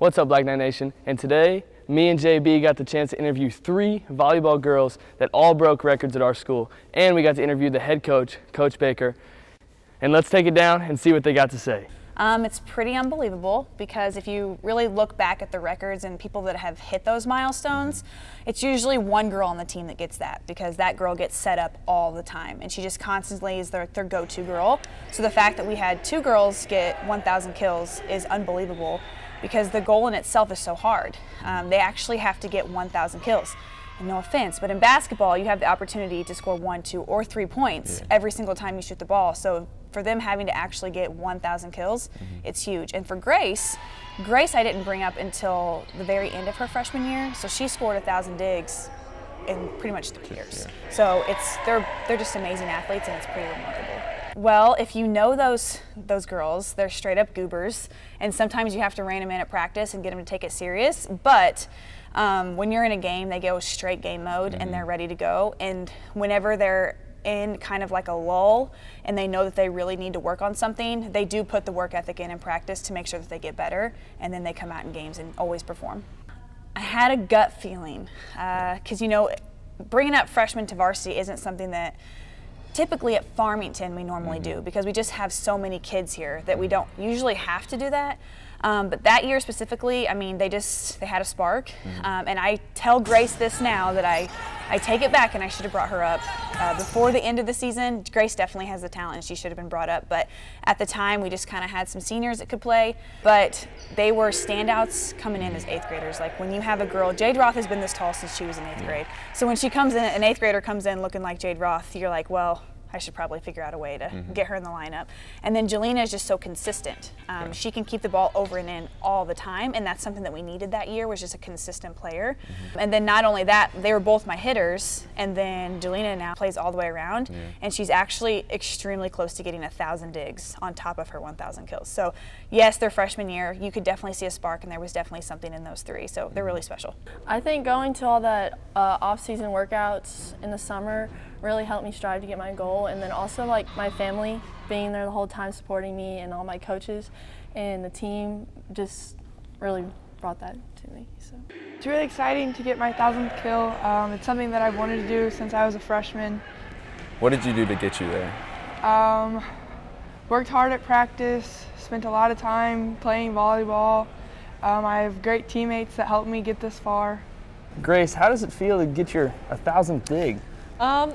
What's up, Black Knight Nation? And today, me and JB got the chance to interview 3 volleyball girls that all broke records at our school. And we got to interview the head coach, Coach Baker. And let's take it down and see what they got to say. It's pretty unbelievable because if you really look back at the records and people that have hit those milestones, it's usually one girl on the team that gets that because that girl gets set up all the time and she just constantly is their go-to girl. So the fact that we had 2 girls get 1,000 kills is unbelievable because the goal in itself is so hard. They actually have to get 1,000 kills. And no offense, but in basketball, you have the opportunity to score 1, 2, or 3 points every single time you shoot the ball. So for them having to actually get 1,000 kills, it's huge. And for Grace I didn't bring up until the very end of her freshman year. So she scored 1,000 digs in pretty much 3 years. So they're just amazing athletes, and it's pretty remarkable. Well, if you know those girls, they're straight up goobers, and sometimes you have to rein them in at practice and get them to take it serious. But when you're in a game, they go straight game mode and they're ready to go. And whenever they're in kind of like a lull and they know that they really need to work on something, they do put the work ethic in practice to make sure that they get better, and then they come out in games and always perform. I had a gut feeling because, you know, bringing up freshmen to varsity isn't something that typically at Farmington we normally do because we just have so many kids here that we don't usually have to do that. But that year specifically, I mean, they had a spark. And I tell Grace this now that I take it back and I should have brought her up before the end of the season. Grace definitely has the talent and she should have been brought up. But at the time, we just kind of had some seniors that could play. But they were standouts coming in as 8th graders. Like when you have a girl, Jade Roth has been this tall since she was in 8th grade. So when she comes in, an 8th grader comes in looking like Jade Roth, you're like, well, I should probably figure out a way to get her in the lineup. And then Jelena is just so consistent. She can keep the ball over and in all the time, and that's something that we needed that year, was just a consistent player. And then not only that, they were both my hitters, and then Jelena now plays all the way around, and she's actually extremely close to getting 1,000 digs on top of her 1,000 kills. So yes, their freshman year, you could definitely see a spark, and there was definitely something in those 3, so they're really special. I think going to all that off-season workouts in the summer really helped me strive to get my goal, and then also like my family being there the whole time supporting me, and all my coaches and the team just really brought that to me. So it's really exciting to get my 1,000th kill. It's something that I've wanted to do since I was a freshman. What did you do to get you there? Worked hard at practice, spent a lot of time playing volleyball. I have great teammates that helped me get this far. Grace, how does it feel to get your 1,000th dig?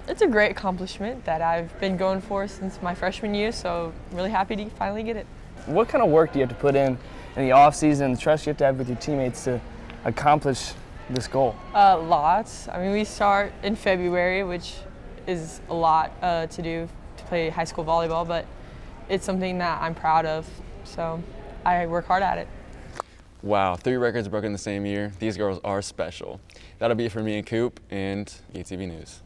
It's a great accomplishment that I've been going for since my freshman year, so I'm really happy to finally get it. What kind of work do you have to put in the off season, and the trust you have to have with your teammates to accomplish this goal? Lots. I mean, we start in February, which is a lot to do to play high school volleyball, but it's something that I'm proud of, so I work hard at it. Wow, 3 records broken the same year. These girls are special. That'll be it for me and Coop and ETV News.